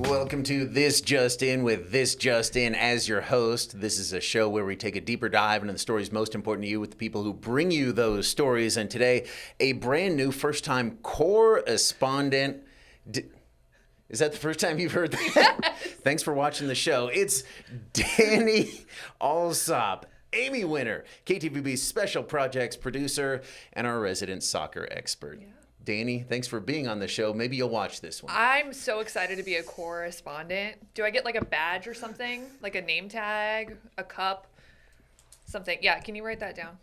Welcome to This Just In with This Just In as your host. This is a show where we take a deeper dive into the stories most important to you with the people who bring you those stories. And today, a brand new first-time correspondent. Is that the first time you've heard that? Yes. Thanks for watching the show. It's Dani Allsop, Emmy winner, KTVB special projects producer, and our resident soccer expert. Yeah. Dani, thanks for being on the show. Maybe you'll watch this one. I'm so excited to be a correspondent. Do I get like a badge or something? Like a name tag, a cup, something? Yeah, can you write that down?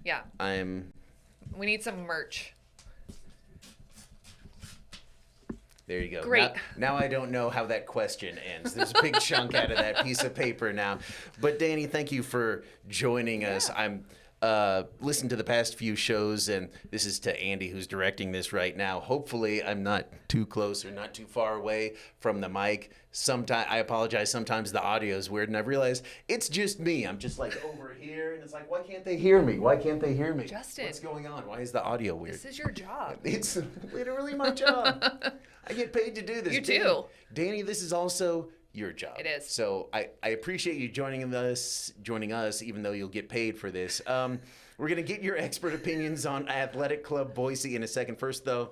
Yeah. We need some merch. There you go. Great. Now I don't know how that question ends. There's a big chunk out of that piece of paper now. But Dani, thank you for joining us. I'm listened to the past few shows, and this is to Andy, who's directing this right now. Hopefully I'm not too close or not too far away from the mic. Sometimes I apologize. Sometimes the audio is weird, and I've realized it's just me. I'm just like over here, and it's like, why can't they hear me? Why can't they hear me? Justin, what's going on? Why is the audio weird? This is your job. It's literally my job. I get paid to do this. You do. Dani, this is also your job. It is. So I appreciate you joining us, even though you'll get paid for this. We're going to get your expert opinions on Athletic Club Boise in a second. First, though,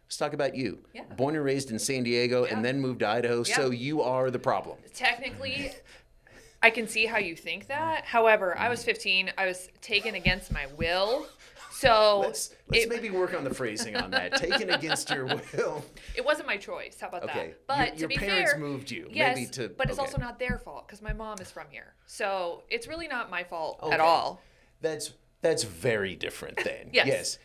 let's talk about you. Yeah. Born and raised in San Diego and then moved to Idaho, so you are the problem. Technically, I can see how you think that. However, I was 15. I was taken against my will. So let's maybe work on the phrasing on that. Taken against your will. It wasn't my choice. How about that? But your to be parents fair, moved you. Yes, maybe but it's also not their fault because my mom is from here. So it's really not my fault at all. That's very different then. Yes.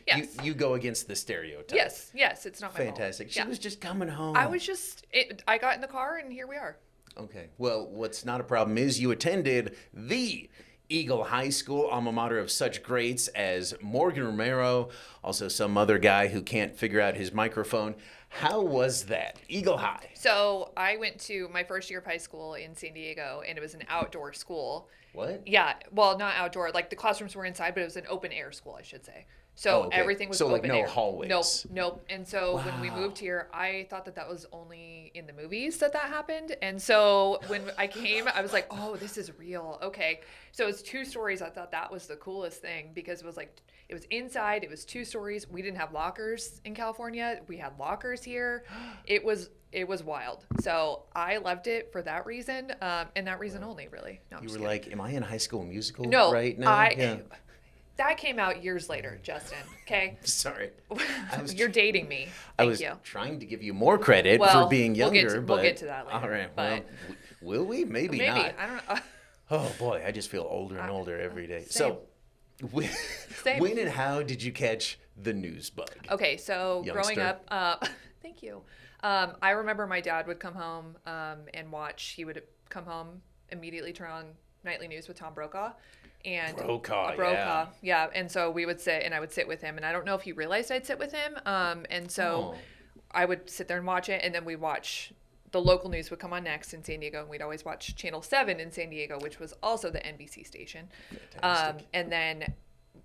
You go against the stereotype. Yes, it's not my fault. Fantastic. She was just coming home. I got in the car and here we are. Okay. Well, what's not a problem is you attended the Eagle High School, alma mater of such greats as Morgan Romero, also some other guy who can't figure out his microphone. How was that? Eagle High. So I went to my first year of high school in San Diego, and it was an outdoor school. What? Yeah. Well, not outdoor. Like the classrooms were inside, but it was an open air school, I should say. So everything was open air. No hallways. Nope. And so when we moved here, I thought that was only in the movies that happened. And so when I came, I was like, oh, this is real. Okay. So it's 2 stories. I thought that was the coolest thing because it was inside. It was 2 stories. We didn't have lockers in California. We had lockers here. It was wild. So I loved it for that reason, and that reason only, really. No, you were like, am I in High School Musical right now? That came out years later, Justin. Okay. Sorry. You're dating me. Thank you. Trying to give you more credit for being younger. We'll get to that later. All right. But will we? Maybe not. I don't know. Oh boy, I just feel older and older every day. Same. So, when and how did you catch the news bug? Okay, so growing up, thank you. I remember my dad would come home and watch. He would come home, immediately turn on nightly news with Tom Brokaw. And Brokaw, yeah. And so we would sit, and I would sit with him, and I don't know if he realized I'd sit with him. And so I would sit there and watch it, and then we'd watch the local news would come on next in San Diego, and we'd always watch Channel 7 in San Diego, which was also the NBC station. And then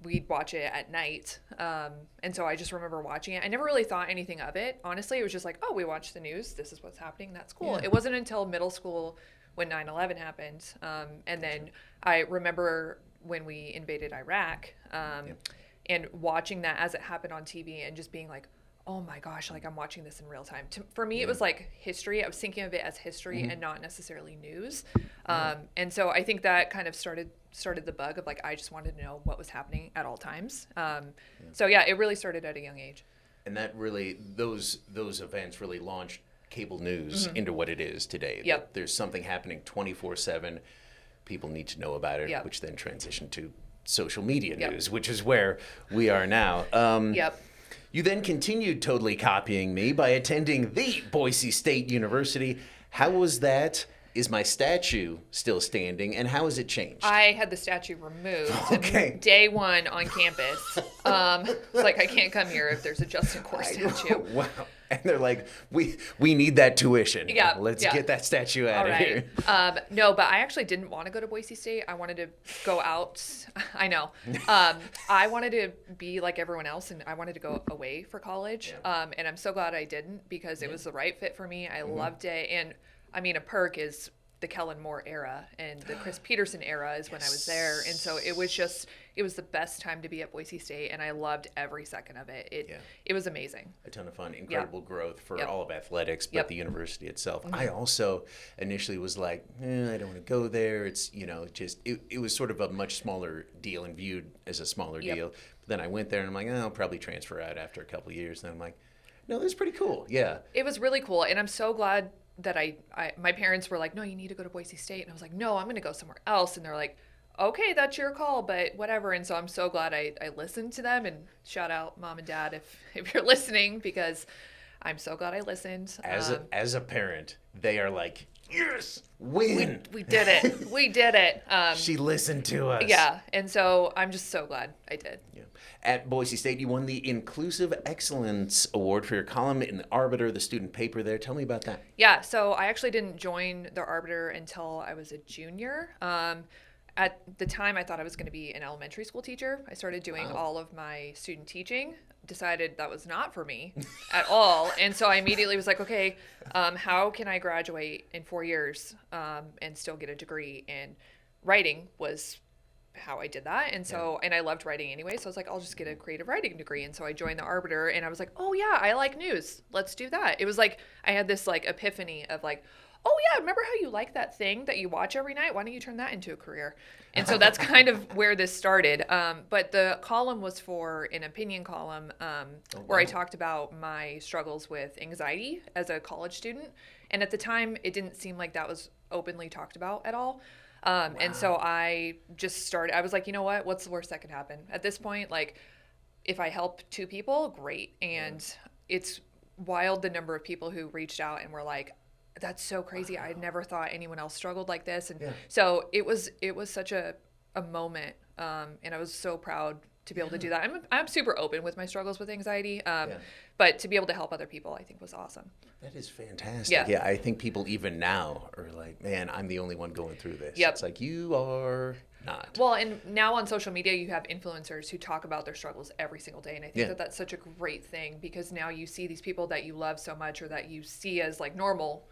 we'd watch it at night. And so I just remember watching it. I never really thought anything of it. Honestly, it was just like, oh, we watch the news. This is what's happening. That's cool. Yeah. It wasn't until middle school when 9/11 happened. And then I remember when we invaded Iraq and watching that as it happened on TV and just being like, oh my gosh, like I'm watching this in real time. For me, it was like history. I was thinking of it as history and not necessarily news. And so I think that kind of started the bug of like, I just wanted to know what was happening at all times. So yeah, it really started at a young age. And that really, those events really launched cable news into what it is today. Yep. There's something happening 24/7. People need to know about it, which then transitioned to social media news, which is where we are now. You then continued totally copying me by attending the Boise State University. How was that? is my statue still standing, and how has it changed? I had the statue removed. Okay. Day one on campus. It's like, I can't come here if there's a Justin Core statue. Wow. And they're like, we need that tuition. Yeah. Let's get that statue out of here. No, but I actually didn't want to go to Boise State. I wanted to go out. I know. I wanted to be like everyone else, and I wanted to go away for college. Yeah. And I'm so glad I didn't, because it was the right fit for me. I loved it. And I mean, a perk is the Kellen Moore era, and the Chris Peterson era is when I was there. And so it was the best time to be at Boise State, and I loved every second of it. It was amazing. A ton of fun, incredible growth for Yep. all of athletics, but Yep. the university itself. Mm-hmm. I also initially was like, I don't want to go there. It's, just, it was sort of a much smaller deal and viewed as a smaller Yep. deal. But then I went there and I'm like, I'll probably transfer out after a couple of years. And I'm like, no, that's pretty cool. Yeah. It was really cool, and I'm so glad that my parents were like, no, you need to go to Boise State. And I was like, no, I'm going to go somewhere else. And they're like, okay, that's your call, but whatever. And so I'm so glad I listened to them, and shout out Mom and Dad if you're listening, because I'm so glad I listened. As a parent, they are like, yes, win. We did it. We did it. She listened to us. Yeah. And so I'm just so glad I did. Yeah. At Boise State, you won the Inclusive Excellence Award for your column in the Arbiter, the student paper there. Tell me about that. Yeah. So I actually didn't join the Arbiter until I was a junior. At the time, I thought I was going to be an elementary school teacher. I started doing all of my student teaching, decided that was not for me at all. And so I immediately was like, okay, how can I graduate in 4 years and still get a degree? And writing was how I did that. And so, and I loved writing anyway. So I was like, I'll just get a creative writing degree. And so I joined the Arbiter, and I was like, oh yeah, I like news. Let's do that. It was like, I had this like epiphany of like, oh yeah, remember how you like that thing that you watch every night? Why don't you turn that into a career? And so that's kind of where this started. But the column was for an opinion column where I talked about my struggles with anxiety as a college student. And at the time, it didn't seem like that was openly talked about at all. And so I just started, I was like, you know what? What's the worst that could happen? At this point, like, if I help 2 people, great. And it's wild the number of people who reached out and were like, that's so crazy. I never thought anyone else struggled like this. And so it was such a moment. And I was so proud to be able to do that. I'm super open with my struggles with anxiety. But to be able to help other people, I think was awesome. That is fantastic. Yeah, I think people even now are like, man, I'm the only one going through this. Yep. It's like, you are not. Well, and now on social media, you have influencers who talk about their struggles every single day. And I think that that's such a great thing, because now you see these people that you love so much, or that you see as like normal,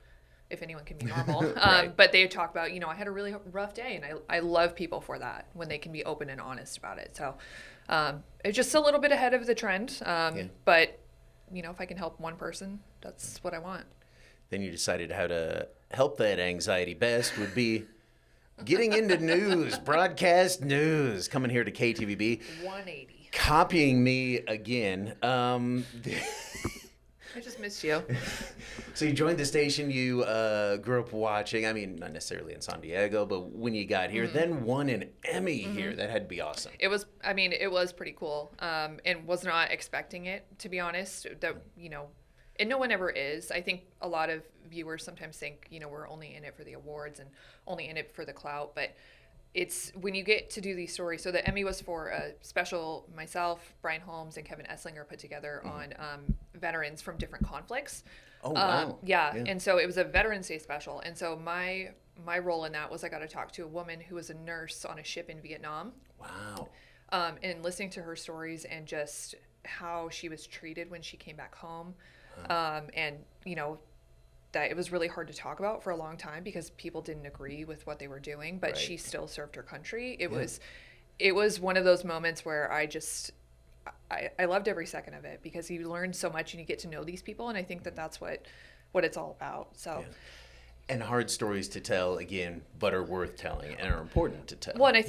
if anyone can be normal. Right. But they talk about, I had a really rough day, and I love people for that, when they can be open and honest about it. So it's just a little bit ahead of the trend. But, if I can help one person, that's what I want. Then you decided how to help that anxiety best would be getting into news, broadcast news, coming here to KTVB. 180. Copying me again. I just missed you. So you joined the station, you grew up watching, I mean, not necessarily in San Diego, but when you got here, then won an Emmy here. That had to be awesome. It was pretty cool, and was not expecting it, to be honest. That, and no one ever is. I think a lot of viewers sometimes think, we're only in it for the awards and only in it for the clout, but it's when you get to do these stories. So the Emmy was for a special myself, Brian Holmes, and Kevin Esslinger put together on veterans from different conflicts. Oh, wow. Yeah, and so it was a Veterans Day special. And so my role in that was I got to talk to a woman who was a nurse on a ship in Vietnam. Wow. And listening to her stories and just how she was treated when she came back home. And, that it was really hard to talk about for a long time because people didn't agree with what they were doing, but she still served her country. It was one of those moments where I loved every second of it, because you learn so much and you get to know these people. And I think that that's what it's all about. So. Yeah. And hard stories to tell, again, but are worth telling and are important to tell. Well, and I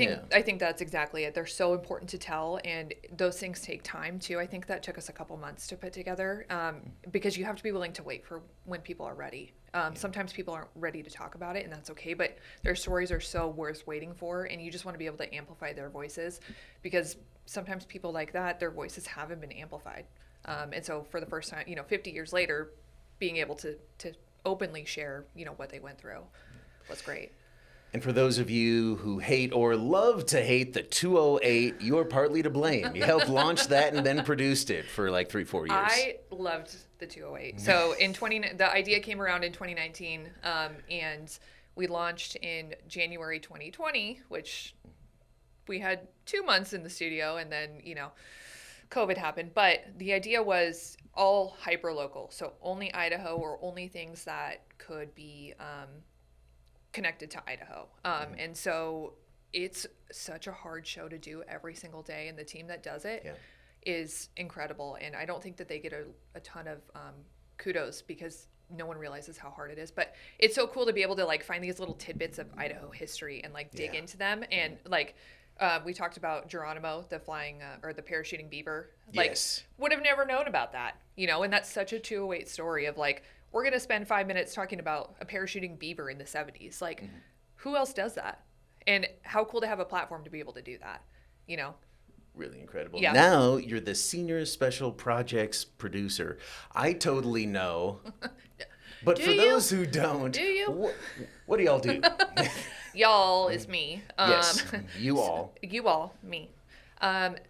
think that's exactly it. They're so important to tell, and those things take time too. I think that took us a couple months to put together, because you have to be willing to wait for when people are ready. Sometimes people aren't ready to talk about it, and that's okay, but their stories are so worth waiting for, and you just want to be able to amplify their voices, because sometimes people like that, their voices haven't been amplified. And so for the first time, 50 years later, being able to openly share, what they went through. was great. And for those of you who hate or love to hate the 208, you're partly to blame. You helped launch that and then produced it for like 3-4 years. I loved the 208. So the idea came around in 2019, and we launched in January 2020, which we had 2 months in the studio, and then, COVID happened. But the idea was all hyper local, so only Idaho, or only things that could be connected to Idaho. And so it's such a hard show to do every single day, and the team that does it is incredible. And I don't think that they get a ton of kudos, because no one realizes how hard it is. But it's so cool to be able to like find these little tidbits of Idaho history and like dig into them. And like we talked about Geronimo, the flying or the parachuting beaver. Like, would have never known about that, and that's such a 208 story of like, we're going to spend 5 minutes talking about a parachuting beaver in the 70s. Like, who else does that? And how cool to have a platform to be able to do that, Really incredible. Yeah. Now you're the senior special projects producer. I totally know. But for those who don't, do you? What do y'all do? Y'all is me. Yes, you all. You all, me.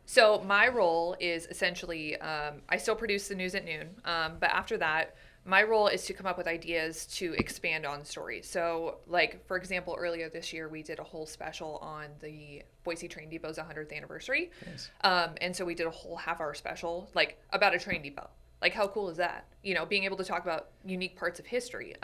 So my role is essentially, I still produce the news at noon, but after that, my role is to come up with ideas to expand on stories. So, like, for example, earlier this year, we did a whole special on the Boise Train Depot's 100th anniversary. Nice. And so we did a whole half-hour special, like, about a train depot. Like, how cool is that? Being able to talk about unique parts of history.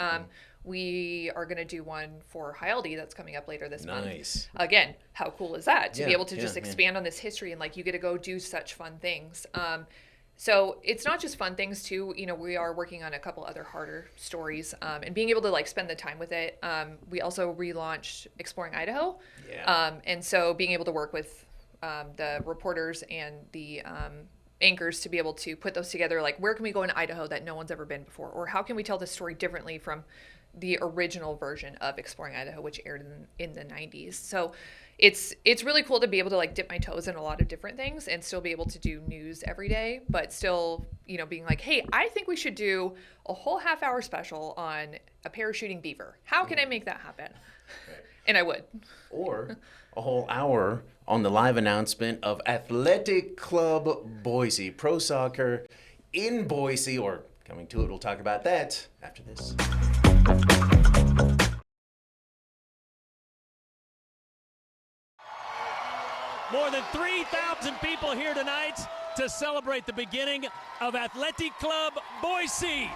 We are going to do one for Hialdi that's coming up later this month. Nice. Again, how cool is that? To be able to just expand on this history, and, like, you get to go do such fun things. So it's not just fun things too. We are working on a couple other harder stories, and being able to like spend the time with it. We also relaunched Exploring Idaho. Yeah. And so being able to work with the reporters and the anchors to be able to put those together, like, where can we go in Idaho that no one's ever been before? Or how can we tell this story differently from the original version of Exploring Idaho, which aired in the 90s. So it's really cool to be able to like dip my toes in a lot of different things and still be able to do news every day, but still, being like, hey, I think we should do a whole half-hour special on a parachuting beaver. How can I make that happen? Right. And I would. Or a whole hour on the live announcement of Athletic Club Boise, pro soccer in Boise, or coming to it. We'll talk about that after this. More than 3,000 people here tonight to celebrate the beginning of Athletic Club Boise.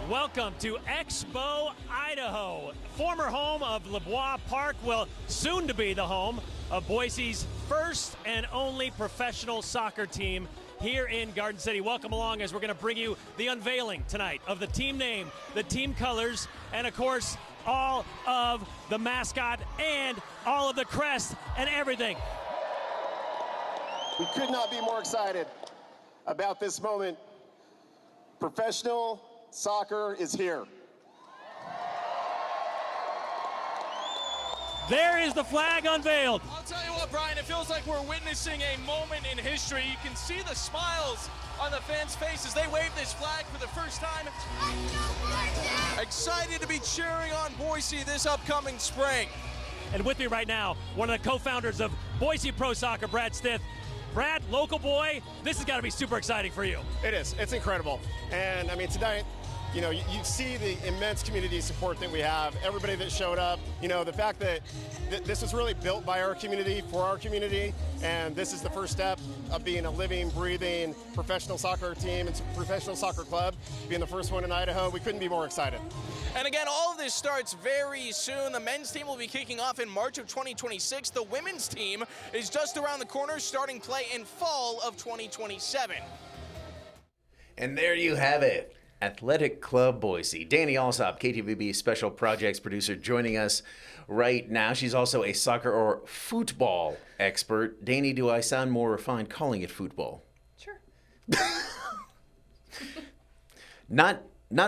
Welcome to Expo, Idaho. Former home of LeBois Park will soon to be the home of Boise's first and only professional soccer team here in Garden City. Welcome along as we're going to bring you the unveiling tonight of the team name, the team colors, and of course, all of the mascot and all of the crest and everything. We could not be more excited about this moment. Professional soccer is here. There is the flag unveiled. I'll tell you what, Brian, it feels like we're witnessing a moment in history. You can see the smiles on the fans' faces. They wave this flag for the first time. Excited to be cheering on Boise this upcoming spring. And with me right now, one of the co-founders of Boise Pro Soccer, Brad Stith. Brad, local boy, this has got to be super exciting for you. It is. It's incredible. And I mean, tonight, you see the immense community support that we have, everybody that showed up, the fact that this was really built by our community, for our community, and this is the first step of being a living, breathing professional soccer team and professional soccer club, being the first one in Idaho. We couldn't be more excited. And again, all of this starts very soon. The men's team will be kicking off in March of 2026. The women's team is just around the corner, starting play in fall of 2027. And there you have it. Athletic Club Boise. Dani Allsop, KTVB special projects producer, joining us right now. She's also a soccer or football expert. Dani, do I sound more refined calling it football? Sure. Not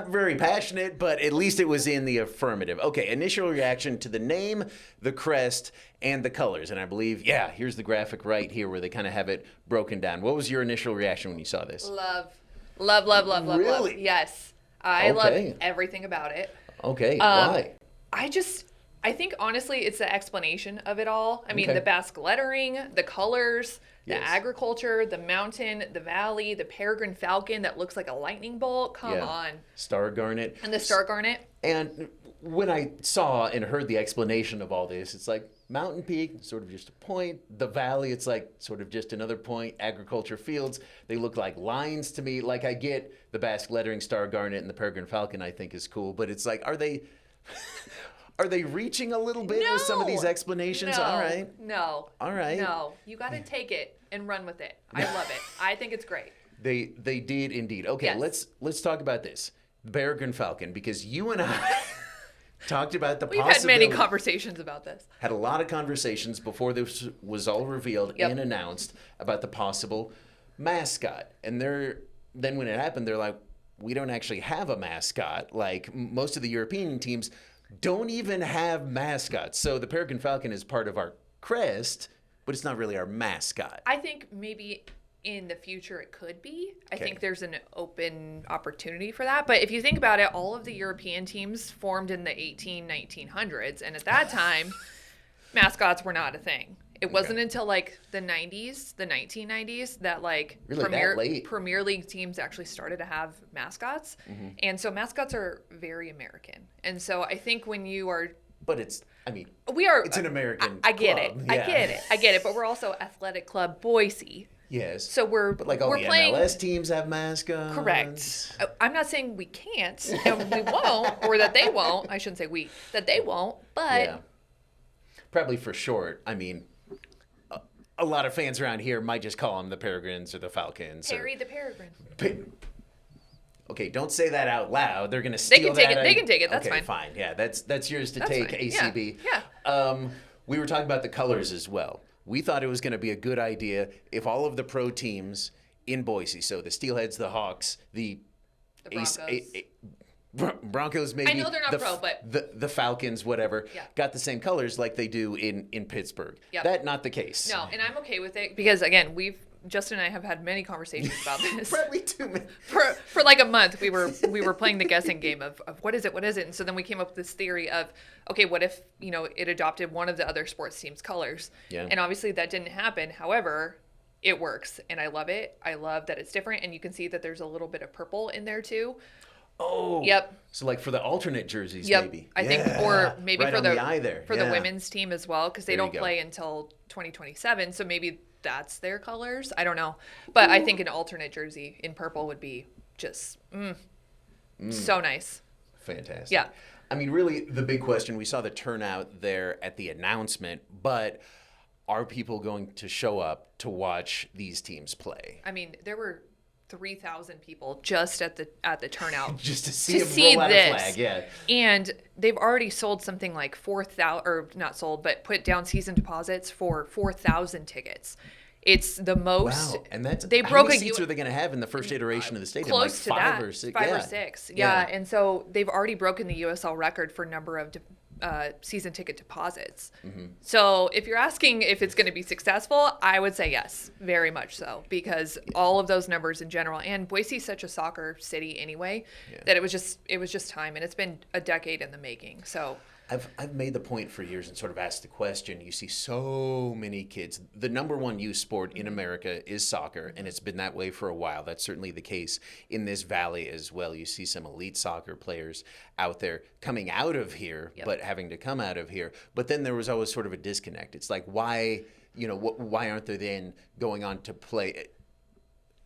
very passionate, but at least it was in the affirmative. Okay, initial reaction to the name, the crest, and the colors. And I believe, here's the graphic right here where they kind of have it broken down. What was your initial reaction when you saw this? Love. Really? Yes. I love everything about it. Okay, why? I think honestly it's the explanation of it all. I mean, Okay. the Basque lettering, the colors, the Yes. agriculture, the mountain, the valley, the peregrine falcon that looks like a lightning bolt. Come on. Star garnet. And the star garnet. And when I saw and heard the explanation of all this, it's like mountain peak, sort of just a point. The valley, it's like sort of just another point. Agriculture fields, they look like lines to me. Like I get the Basque lettering, star garnet, and the peregrine falcon I think is cool. But it's like, are they reaching a little bit with some of these explanations? No, All right. No. All right. No. You got to take it and run with it. I love it. I think it's great. They did indeed. Okay, Yes. let's talk about this. Peregrine falcon, because you and I talked about the We've had possibility. many conversations about this. Had a lot of conversations before this was all revealed Yep. and announced about the possible mascot. And then when it happened, they're like, we don't actually have a mascot. Like most of the European teams don't even have mascots. So the peregrine falcon is part of our crest, but it's not really our mascot. I think maybe in the future it could be. I think there's an open opportunity for that. But if you think about it, all of the European teams formed in the 1900s. And at that time, mascots were not a thing. It wasn't until like the 1990s, that like Really that late? Premier League teams actually started to have mascots. And so mascots are very American. And so I think when you are But it's an American I get club. it. I get it. But we're also Athletic Club Boise. Yes. So we're But like all we're the playing MLS teams have mascots. correct. I'm not saying we can't and we won't, or that they won't. I shouldn't say we, that they won't. But Yeah. Probably for short. I mean, a lot of fans around here might just call them the Peregrines or the Falcons. Perry the Peregrine. Okay, don't say that out loud. They're gonna steal can take that. it. They can take it. That's okay, fine. Yeah, that's yours to That's take, fine. ACB. Yeah. We were talking about the colors as well. We thought it was going to be a good idea if all of the pro teams in Boise, so the Steelheads, the Hawks, the Broncos, maybe. I know they're not pro, but the Falcons, whatever, Yeah. got the same colors like they do in Pittsburgh. Yep. That not the case. No, and I'm okay with it because again, Justin and I have had many conversations about this. Probably too many. For like a month, we were playing the guessing game of what is it, and so then we came up with this theory of, okay, what if it adopted one of the other sports teams' colors? Yeah. And obviously that didn't happen. However, it works, and I love it. I love that it's different, and you can see that there's a little bit of purple in there too. Oh. Yep. So like for the alternate jerseys, Yep. maybe. I think, or maybe right for on the eye there. for Yeah. the women's team as well, because they There you don't go. play until 2027. So maybe that's their colors. I don't know, but I think an alternate jersey in purple would be just so nice. Fantastic. Yeah. I mean, really, the big question, we saw the turnout there at the announcement, but are people going to show up to watch these teams play? I mean, there were 3,000 people just at the turnout Just to see them see roll out this. a flag, yeah. And they've already sold something like 4,000, or not sold, but put down season deposits for 4,000 tickets. It's the most. Wow, and that's they how broke many a seats U- are they going to have in the first iteration of the stadium? close like to five that, or six? five yeah. or six. Yeah. And so they've already broken the USL record for number of season ticket deposits. So if you're asking if it's going to be successful, I would say yes, very much so, because all of those numbers in general, and Boise's such a soccer city anyway, that it was just time, and it's been a decade in the making. So I've made the point for years and sort of asked the question. You see so many kids. The number one youth sport in America is soccer, and it's been that way for a while. That's certainly the case in this valley as well. You see some elite soccer players out there coming out of here, but having to come out of here. But then there was always sort of a disconnect. It's like, why aren't they then going on to play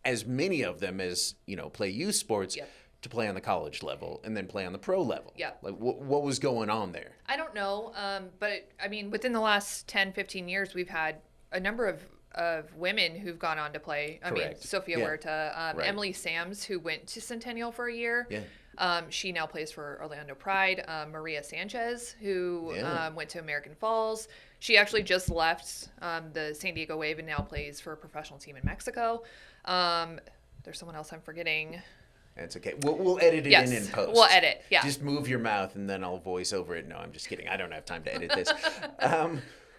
as many of them as, play youth sports? To play on the college level and then play on the pro level. Yeah. Like what was going on there? I don't know, but I mean, within the last 10, 15 years, we've had a number of women who've gone on to play. I mean, Correct. Sophia Yeah. Huerta, Right. Emily Sams, who went to Centennial for a year. Yeah. She now plays for Orlando Pride. Maria Sanchez, who Yeah. went to American Falls. She actually just left the San Diego Wave and now plays for a professional team in Mexico. There's someone else I'm forgetting. That's okay. We'll edit it in post. We'll edit, yeah. Just move your mouth and then I'll voice over it. No, I'm just kidding. I don't have time to edit this.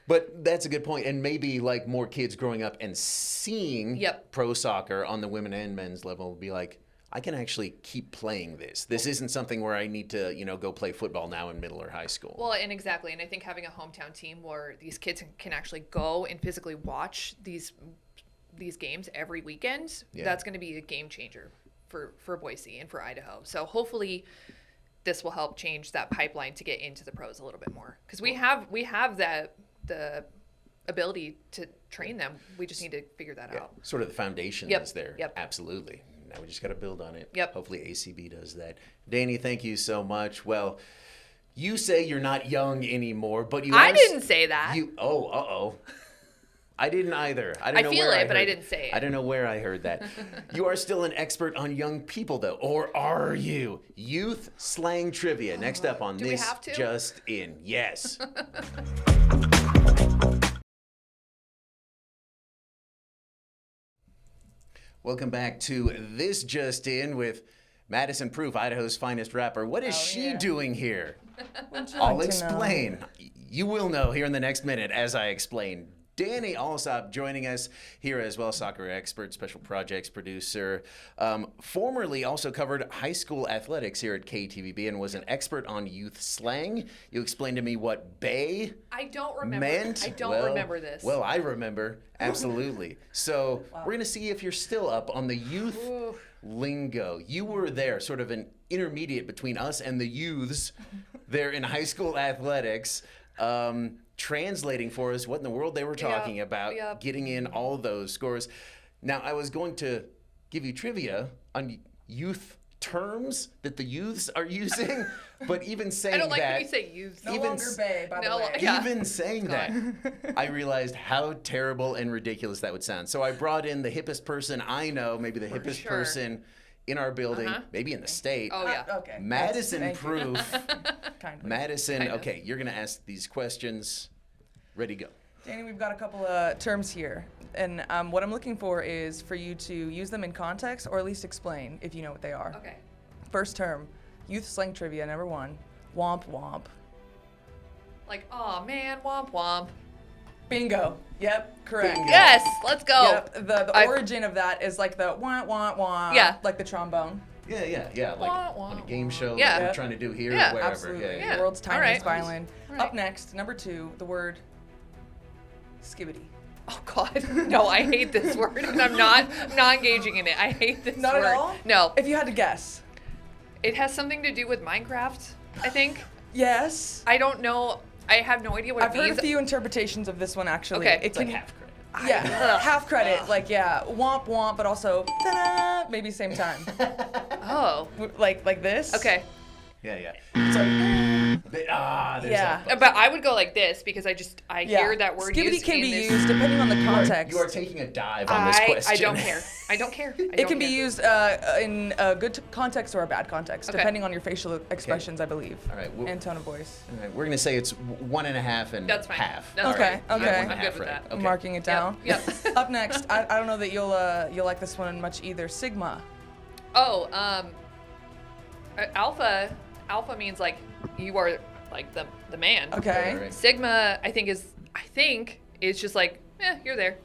But that's a good point. And maybe like more kids growing up and seeing pro soccer on the women and men's level will be like, I can actually keep playing this. This isn't something where I need to, go play football now in middle or high school. Well, and exactly. And I think having a hometown team where these kids can actually go and physically watch these games every weekend, that's going to be a game changer for Boise and for Idaho. So hopefully this will help change that pipeline to get into the pros a little bit more. Because we have the ability to train them. We just need to figure that out. Sort of the foundation is there. Yep. Absolutely. Now we just got to build on it. Yep. Hopefully ACB does that. Dani, thank you so much. Well, you say you're not young anymore, but you I didn't say that. I didn't either. I didn't say it. I don't know where I heard that. You are still an expert on young people, though, or are you? Youth slang trivia. Next up on Do we this have to? Just In. Yes. Welcome back to This Just In with Madison Proof, Idaho's finest rapper. What is she doing here? I'll explain. You will know here in the next minute as I explain. Dani Allsop joining us here as well, soccer expert, special projects producer. Formerly also covered high school athletics here at KTVB and was an expert on youth slang. You explained to me what "bay" I don't remember. meant. I don't remember this. Well, I remember. Absolutely. So we're going to see if you're still up on the youth lingo. You were there, sort of an intermediate between us and the youths there in high school athletics. Translating for us what in the world they were talking about, getting in all those scores. Now, I was going to give you trivia on youth terms that the youths are using, but even saying that... I don't like when you say youths. No longer bae, by the way. Even saying that, I realized how terrible and ridiculous that would sound. So I brought in the hippest person I know, maybe the hippest person in our building, maybe in the state. Oh, yeah. Okay. Madison Proof. Madison, Kind of. okay, you're going to ask these questions. Ready, go. Dani, we've got a couple of terms here. And what I'm looking for is for you to use them in context or at least explain if you know what they are. Okay. First term, youth slang trivia, number 1. Womp womp. Like, oh man, womp womp. Bingo. Yep, correct. Bingo. Yes, let's go. Yep, the origin of that is like the wah wah wah. Yeah. Like the trombone. Yeah. Like Wah, wah, on a game show Yeah. like we're trying to do here, Yeah, wherever. Absolutely. Yeah. The world's All tiniest right. violin. All right. Up next, number 2, the word skibbity. Oh God, no! I hate this word, and I'm not engaging in it. I hate this Not word. at all? No. If you had to guess. It has something to do with Minecraft, I think. Yes. I don't know. I have no idea what I've it heard means. a few interpretations of this one actually. Okay. It's like half credit. Yeah, Ugh. half credit. Like womp womp, but also ta-da, maybe same time. Oh. like this. Okay. Yeah. It's like, there's Yeah. that. But I would go like this because I hear that word Skibbity used can in be this. used depending on the context. You are taking a dive on this question. I don't care. I don't care. It can be used in a good context or a bad context, Okay. depending on your facial expressions, I believe. All right, and tone of voice. All right, we're going to say it's 1.5 and That's fine. half. That's All Okay, right, you got okay. one and a I'm half good with right. that. Okay. Marking it down. Yep. Up next, I don't know that you'll like this one much either. Sigma. Oh, alpha means like you are like the man. Okay. Right. Sigma, I think is just like, you're there.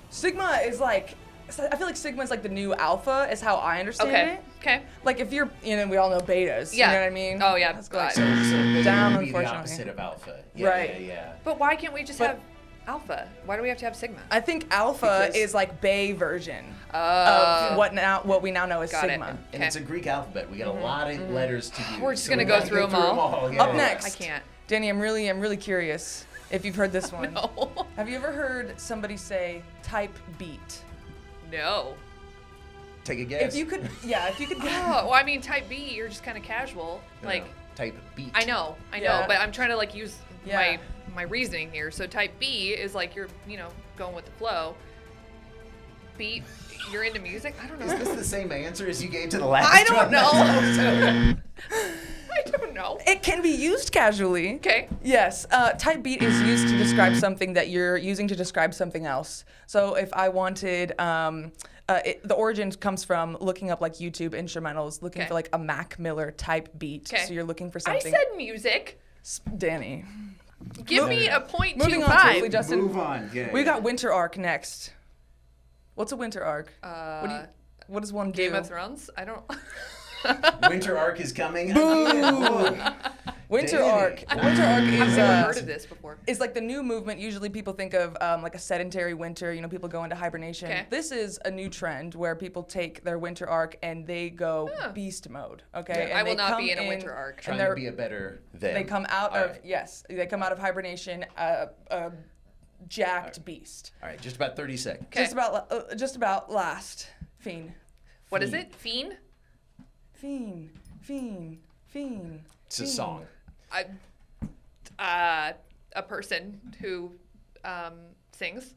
Sigma is like, I feel like Sigma is like the new alpha, is how I understand it. Okay. Like if you're, we all know betas. Yeah. You know what I mean? Oh, yeah. Let's go like So beta down, would be the unfortunately. opposite of alpha. Yeah, Right. Yeah. But why can't we just But- have alpha? Why do we have to have sigma? I think alpha Because- is like Bay version Oh. of what we now know as Got it. Sigma. And Okay. it's a Greek alphabet. We got a lot of letters to use. We're just so gonna we go gotta through 'em all. Yeah. Up next. I can't. Danny, I'm really curious if you've heard this one. No. Have you ever heard somebody say type beat? No. Take a guess. If you could Oh, well, I mean, type B, you're just kind of casual. No, Like, type beat. I know, Yeah. but I'm trying to like use Yeah. my reasoning here. So type B is like you're, going with the flow. Beat, you're into music? I don't know. Is this the same answer as you gave to the last I don't one? know. I don't know. It can be used casually. Okay. Yes, type beat is used to describe something that you're using to describe something else. So if I wanted, the origin comes from looking up like YouTube instrumentals, looking Okay. for like a Mac Miller type beat. Okay. So you're looking for I something. said music. Danny. Give me a 0.25. Moving on swiftly, Justin. Move on. Yeah. We got Winter Arc next. What's a winter arc? What does one do? Game of Thrones? I don't. Winter arc is coming. Winter Dang arc. it. Winter arc I've is never heard of this before. is like the new movement. Usually people think of like a sedentary winter, you know, people go into hibernation. Okay. This is a new trend where people take their winter arc and they go beast mode, okay? Yeah. And I will they not come be in a winter arc. Trying and to be a better them. they come out All of, right. yes, they come out of hibernation, a jacked beast. All right, just about 30 seconds. Okay. Just about last. Fiend. What is it? Fiend? Fiend. It's a song. A person who sings.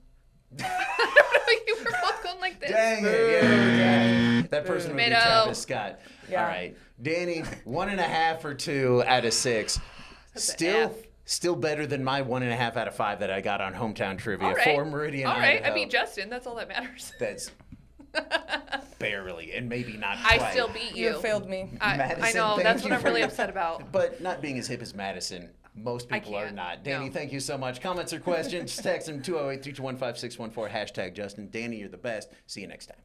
You were both going like this. Dang it. Yeah. That person would be Tomato. Travis Scott. Yeah. All right. Danny, 1.5 or 2 out of 6. That's an Still better than my 1.5 out of 5 that I got on Hometown Trivia All right. for Meridian, All right. Idaho. I beat JustIN. That's all that matters. That's barely, and maybe not I quite. still beat You you. have failed me. I Madison, know. thank That's you what I'm for really your- upset about. But not being as hip as Madison, most people are can't. not. Danny, No. thank you so much. Comments or questions, just text them 208-321-5614, #JustIn. Danny, you're the best. See you next time.